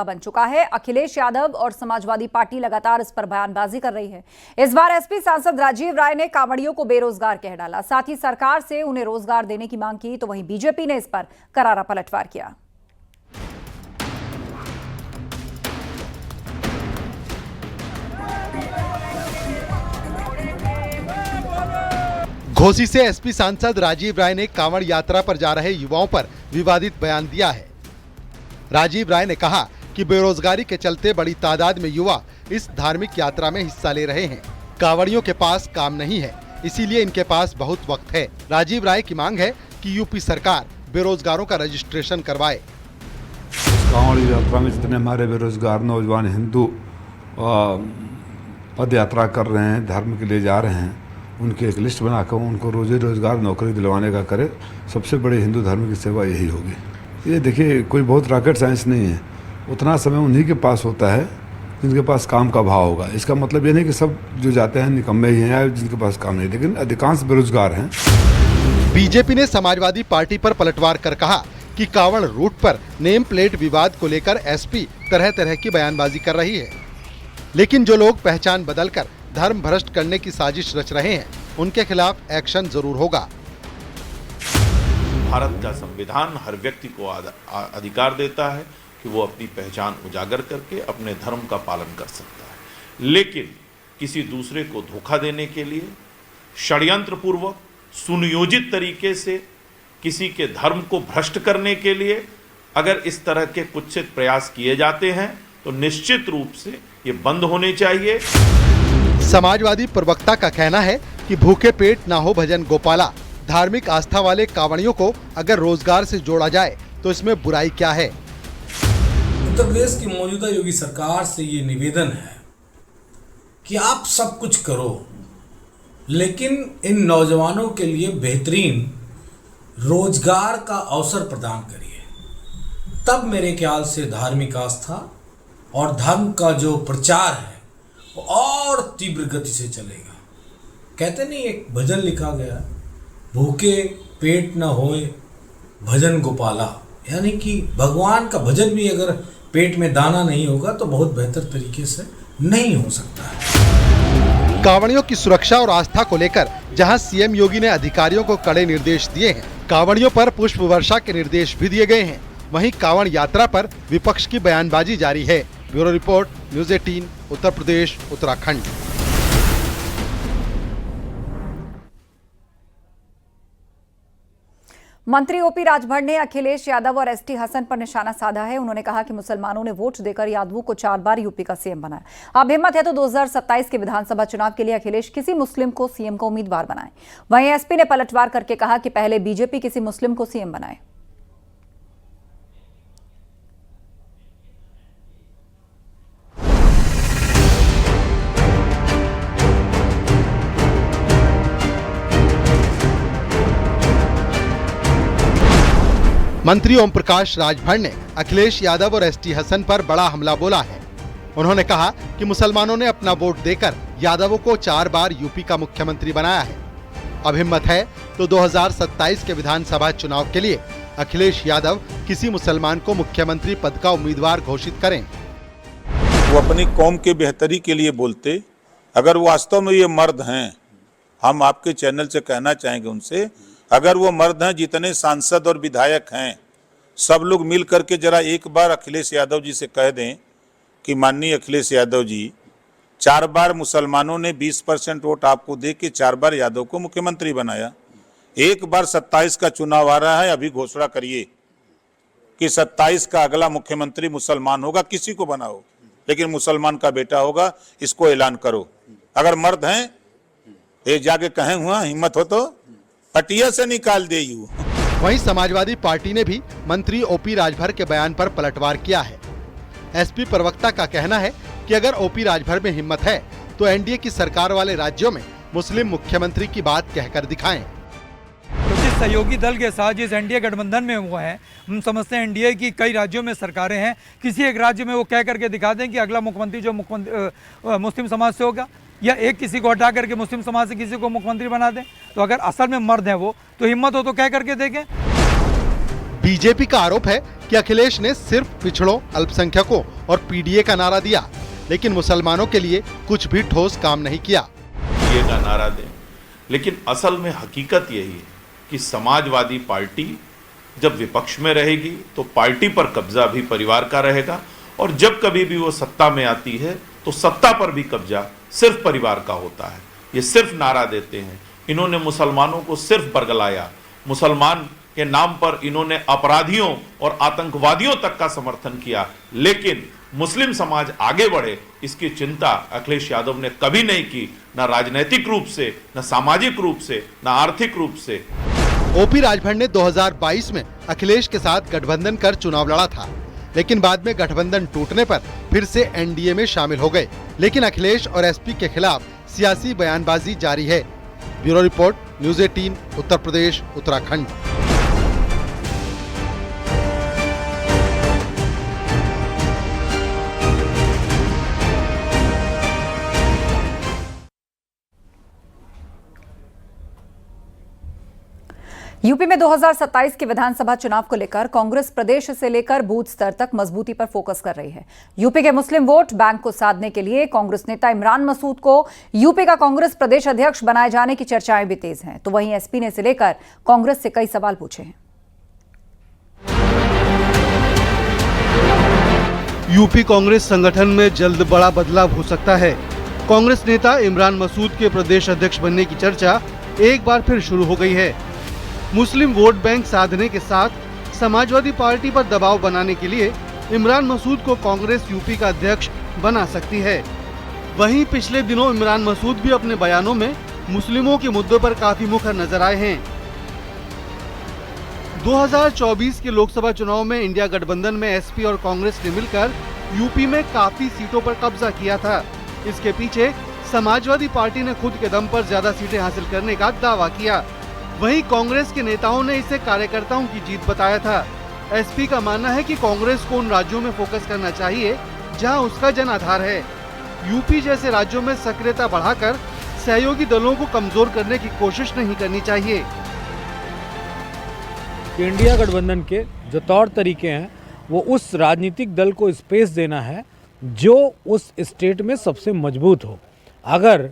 बन चुका है। अखिलेश यादव और समाजवादी पार्टी लगातार इस पर बयानबाजी कर रही है। इस बार एसपी सांसद राजीव राय ने कांवड़ियों को बेरोजगार कह डाला, साथ ही सरकार से उन्हें रोजगार देने की मांग की, तो वहीं बीजेपी ने इस पर करारा पलटवार किया। घोसी से एसपी सांसद राजीव राय ने कांवड़ यात्रा पर जा रहे युवाओं पर विवादित बयान दिया है। राजीव राय ने कहा कि बेरोजगारी के चलते बड़ी तादाद में युवा इस धार्मिक यात्रा में हिस्सा ले रहे हैं। कांवड़ियों के पास काम नहीं है, इसीलिए इनके पास बहुत वक्त है। राजीव राय की मांग है कि यूपी सरकार बेरोजगारों का रजिस्ट्रेशन करवाए। कांवड़ यात्रा में जितने हमारे बेरोजगार नौजवान हिंदू पद यात्रा कर रहे हैं, धर्म के लिए जा रहे हैं, उनकी एक लिस्ट बनाकर उनको रोजगार नौकरी दिलवाने का करे। सबसे बड़ी हिंदू धर्म की सेवा यही होगी। ये देखिए, कोई बहुत रॉकेट साइंस नहीं है। उतना समय उन्हीं के पास होता है जिनके पास काम का भाव होगा। इसका मतलब ये नहीं कि सब जो जाते हैं निकम्मे ही हैं या जिनके पास काम नहीं, लेकिन अधिकांश बेरोजगार हैं। बीजेपी ने समाजवादी पार्टी पर पलटवार कर कहा कि कांवड़ रूट पर नेम प्लेट विवाद को लेकर एसपी तरह तरह की बयानबाजी कर रही है, लेकिन जो लोग पहचान बदलकर धर्म भ्रष्ट करने की साजिश रच रहे हैं, उनके खिलाफ एक्शन जरूर होगा। भारत का संविधान हर व्यक्ति को अधिकार देता है कि वो अपनी पहचान उजागर करके अपने धर्म का पालन कर सकता है, लेकिन किसी दूसरे को धोखा देने के लिए षड्यंत्र पूर्वक सुनियोजित तरीके से किसी के धर्म को भ्रष्ट करने के लिए अगर इस तरह के कुत्सित प्रयास किए जाते हैं तो निश्चित रूप से ये बंद होने चाहिए। समाजवादी प्रवक्ता का कहना है कि भूखे पेट ना हो भजन गोपाला। धार्मिक आस्था वाले कांवड़ियों को अगर रोजगार से जोड़ा जाए तो इसमें बुराई क्या है। उत्तर प्रदेश की मौजूदा योगी सरकार से ये निवेदन है कि आप सब कुछ करो, लेकिन इन नौजवानों के लिए बेहतरीन रोजगार का अवसर प्रदान करिए। तब मेरे ख्याल से धार्मिक आस्था और धर्म का जो प्रचार है वो और तीव्र गति से चलेगा। कहते नहीं, एक भजन लिखा गया, भूखे पेट न होए भजन गोपाला, यानी कि भगवान का भजन भी अगर पेट में दाना नहीं होगा तो बहुत बेहतर तरीके से नहीं हो सकता है। कांवड़ियों की सुरक्षा और आस्था को लेकर जहां सीएम योगी ने अधिकारियों को कड़े निर्देश दिए हैं, कांवड़ियों पर पुष्प वर्षा के निर्देश भी दिए गए हैं, वहीं कांवड़ यात्रा पर विपक्ष की बयानबाजी जारी है। Bureau report, news 18, Uttar Pradesh, Uttarakhand. मंत्री ओपी राजभर ने अखिलेश यादव और एसटी हसन पर निशाना साधा है। उन्होंने कहा कि मुसलमानों ने वोट देकर यादवों को 4 बार यूपी का सीएम बनाया। अब हिम्मत है तो 2027 के विधानसभा चुनाव के लिए अखिलेश किसी मुस्लिम को सीएम का उम्मीदवार बनाए। वहीं एसपी ने पलटवार करके कहा कि पहले बीजेपी किसी मुस्लिम को सीएम बनाए। मंत्री ओम प्रकाश राजभर ने अखिलेश यादव और एसटी हसन पर बड़ा हमला बोला है। उन्होंने कहा कि मुसलमानों ने अपना वोट देकर यादवों को 4 बार यूपी का मुख्यमंत्री बनाया है। अब हिम्मत है तो 2027 के विधानसभा चुनाव के लिए अखिलेश यादव किसी मुसलमान को मुख्यमंत्री पद का उम्मीदवार घोषित करें। वो अपनी कौम के बेहतरी के लिए बोलते, अगर वास्तव में ये मर्द हैं, हम आपके चैनल से कहना चाहेंगे उनसे, अगर वो मर्द हैं, जितने सांसद और विधायक हैं, सब लोग मिल करके जरा एक बार अखिलेश यादव जी से कह दें कि माननीय अखिलेश यादव जी, 4 बार मुसलमानों ने 20% वोट आपको दे के 4 बार यादव को मुख्यमंत्री बनाया। एक बार 27 का चुनाव आ रहा है, अभी घोषणा करिए कि 27 का अगला मुख्यमंत्री मुसलमान होगा, किसी को बनाओ लेकिन मुसलमान का बेटा होगा, इसको ऐलान करो। अगर मर्द हैं ये जाके कहें, हुआ हिम्मत हो तो पटिया से निकाल दे यू। वहीं समाजवादी पार्टी ने भी मंत्री ओपी राजभर के बयान पर पलटवार किया है। एसपी प्रवक्ता का कहना है कि अगर ओपी राजभर में हिम्मत है तो एनडीए की सरकार वाले राज्यों में मुस्लिम मुख्यमंत्री की बात कहकर दिखाएं। तो जिस सहयोगी दल के साथ जिस एनडीए गठबंधन में हुआ है, हम समझते हैं एनडीए की कई राज्यों में सरकारें हैं, किसी एक राज्य में वो कह करके दिखा दें कि अगला मुख्यमंत्री जो मुस्लिम समाज से होगा, या एक किसी को हटा करके मुस्लिम समाज से किसी को मुख्यमंत्री बना दें। तो अगर असल में मर्द है वो, तो हिम्मत हो तो कह करके देखें। बीजेपी का आरोप है कि अखिलेश ने सिर्फ पिछड़ों, अल्पसंख्यकों और पीडीए का नारा दिया, लेकिन मुसलमानों के लिए कुछ भी ठोस काम नहीं किया। पीडीए का नारा दें, लेकिन असल में हकीकत यही है कि समाजवादी पार्टी जब विपक्ष में रहेगी तो पार्टी पर कब्जा भी परिवार का रहेगा, और जब कभी भी वो सत्ता में आती है तो सत्ता पर भी कब्जा सिर्फ परिवार का होता है। ये सिर्फ नारा देते हैं। इन्होंने मुसलमानों को सिर्फ बरगलाया, मुसलमान के नाम पर इन्होंने अपराधियों और आतंकवादियों तक का समर्थन किया, लेकिन मुस्लिम समाज आगे बढ़े इसकी चिंता अखिलेश यादव ने कभी नहीं की, न राजनीतिक रूप से, न सामाजिक रूप से, न आर्थिक रूप से। ओपी राजभर ने 2022 में अखिलेश के साथ गठबंधन कर चुनाव लड़ा था, लेकिन बाद में गठबंधन टूटने पर फिर से एनडीए में शामिल हो गए। लेकिन अखिलेश और एसपी के खिलाफ सियासी बयानबाजी जारी है। Bureau report, news 18, Uttar Pradesh, Uttarakhand. UP में 2027 के विधानसभा चुनाव को लेकर कांग्रेस प्रदेश से लेकर बूथ स्तर तक मजबूती पर फोकस कर रही है। यूपी के मुस्लिम वोट बैंक को साधने के लिए कांग्रेस नेता इमरान मसूद को यूपी का कांग्रेस प्रदेश अध्यक्ष बनाए जाने की चर्चाएं भी तेज हैं। तो वहीं एसपी ने इसे लेकर कांग्रेस से कई सवाल पूछे हैं। यूपी कांग्रेस संगठन में जल्द बड़ा बदलाव हो सकता है। कांग्रेस नेता इमरान मसूद के प्रदेश अध्यक्ष बनने की चर्चा एक बार फिर शुरू हो गई है। मुस्लिम वोट बैंक साधने के साथ समाजवादी पार्टी पर दबाव बनाने के लिए इमरान मसूद को कांग्रेस यूपी का अध्यक्ष बना सकती है। वहीं पिछले दिनों इमरान मसूद भी अपने बयानों में मुस्लिमों के मुद्दों पर काफी मुखर नजर आए हैं। 2024 के लोकसभा चुनाव में इंडिया गठबंधन में एसपी और कांग्रेस ने मिलकर यूपी में काफी सीटों पर कब्जा किया था। इसके पीछे समाजवादी पार्टी ने खुद के दम पर ज्यादा सीटें हासिल करने का दावा किया। वहीं कांग्रेस के नेताओं ने इसे कार्यकर्ताओं की जीत बताया था। एसपी का मानना है कि कांग्रेस को उन राज्यों में फोकस करना चाहिए जहां उसका जनाधार है। यूपी जैसे राज्यों में सक्रियता बढ़ाकर सहयोगी दलों को कमजोर करने की कोशिश नहीं करनी चाहिए। इंडिया गठबंधन के जो तौर तरीके हैं वो उस राजनीतिक दल को स्पेस देना है जो उस स्टेट में सबसे मजबूत हो। अगर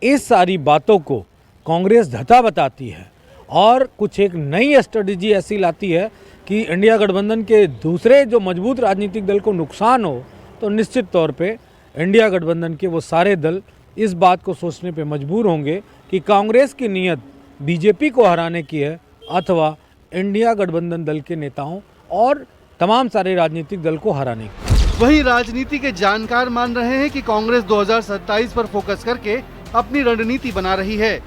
इस सारी बातों को कांग्रेस धता बताती है और कुछ एक नई स्ट्रेटजी ऐसी लाती है कि इंडिया गठबंधन के दूसरे जो मजबूत राजनीतिक दल को नुकसान हो, तो निश्चित तौर पे इंडिया गठबंधन के वो सारे दल इस बात को सोचने पे मजबूर होंगे कि कांग्रेस की नीयत बीजेपी को हराने की है अथवा इंडिया गठबंधन दल के नेताओं और तमाम सारे राजनीतिक दल को हराने की। वहीं राजनीति के जानकार मान रहे हैं कि कांग्रेस 2027 पर फोकस करके अपनी रणनीति बना रही है।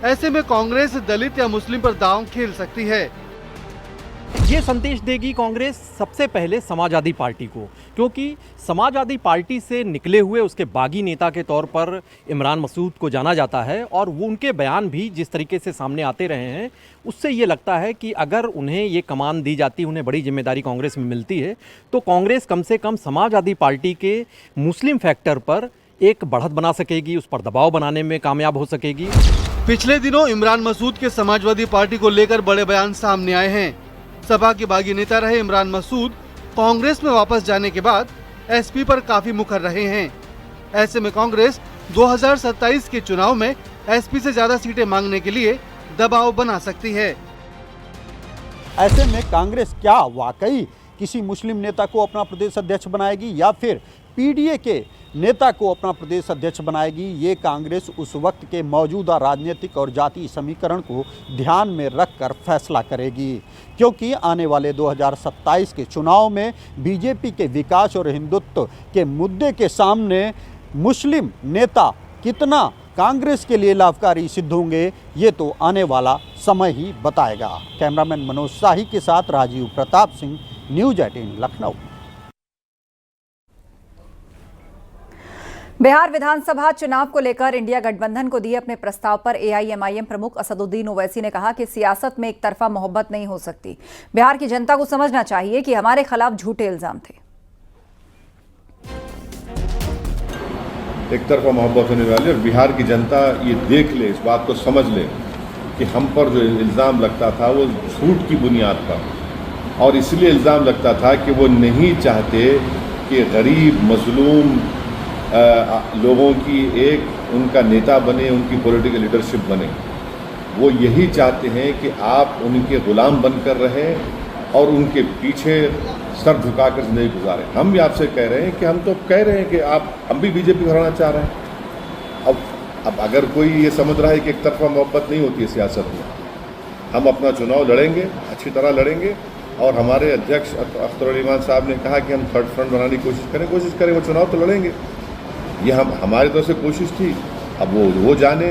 ऐसे में कांग्रेस दलित या मुस्लिम पर दांव खेल सकती है। ये संदेश देगी कांग्रेस सबसे पहले समाजवादी पार्टी को, क्योंकि समाजवादी पार्टी से निकले हुए उसके बागी नेता के तौर पर इमरान मसूद को जाना जाता है और वो उनके बयान भी जिस तरीके से सामने आते रहे हैं उससे ये लगता है कि अगर उन्हें ये कमान दी जाती, उन्हें बड़ी जिम्मेदारी कांग्रेस में मिलती है तो कांग्रेस कम से कम समाजवादी पार्टी के मुस्लिम फैक्टर पर एक बढ़त बना सकेगी, उस पर दबाव बनाने में कामयाब हो सकेगी। पिछले दिनों इमरान मसूद के समाजवादी पार्टी को लेकर बड़े बयान सामने आए हैं। सपा के बागी नेता रहे इमरान मसूद कांग्रेस में वापस जाने के बाद एसपी पर काफी मुखर रहे हैं। ऐसे में कांग्रेस 2027 के चुनाव में एसपी से ज्यादा सीटें मांगने के लिए दबाव बना सकती है। ऐसे में कांग्रेस क्या वाकई किसी मुस्लिम नेता को अपना प्रदेश अध्यक्ष बनाएगी या फिर पीडीए के नेता को अपना प्रदेश अध्यक्ष बनाएगी, ये कांग्रेस उस वक्त के मौजूदा राजनीतिक और जातीय समीकरण को ध्यान में रखकर फैसला करेगी, क्योंकि आने वाले 2027 के चुनाव में बीजेपी के विकास और हिंदुत्व के मुद्दे के सामने मुस्लिम नेता कितना कांग्रेस के लिए लाभकारी सिद्ध होंगे ये तो आने वाला समय ही बताएगा। कैमरामैन मनोज शाही के साथ राजीव प्रताप सिंह, न्यूज़ 18 लखनऊ। बिहार विधानसभा चुनाव को लेकर इंडिया गठबंधन को दिए अपने प्रस्ताव पर एआईएमआईएम प्रमुख असदुद्दीन ओवैसी ने कहा कि सियासत में एक तरफा मोहब्बत नहीं हो सकती। बिहार की जनता को समझना चाहिए कि हमारे खिलाफ झूठे इल्जाम थे। एक तरफा मोहब्बत होने वाली और बिहार की जनता ये देख ले, इस बात को समझ ले कि हम पर जो इल्ज़ाम लगता था वो झूठ की बुनियाद पर, और इसलिए इल्ज़ाम लगता था कि वो नहीं चाहते कि गरीब मजलूम लोगों की एक उनका नेता बने, उनकी पॉलिटिकल लीडरशिप बने। वो यही चाहते हैं कि आप उनके गुलाम बनकर रहें और उनके पीछे सर झुकाकर ज़िंदगी गुजारें। हम भी आपसे कह रहे हैं कि हम तो कह रहे हैं कि हम भी बीजेपी हराना चाह रहे हैं। अब अगर कोई ये समझ रहा है कि एक तरफा मोहब्बत नहीं होती है सियासत में, हम अपना चुनाव लड़ेंगे, अच्छी तरह लड़ेंगे। और हमारे अध्यक्ष अख्तर उल ईमान साहब ने कहा कि हम थर्ड फ्रंट बनाने की कोशिश करें, वो चुनाव तो लड़ेंगे। ये हमारी तरफ से कोशिश थी। अब वो जाने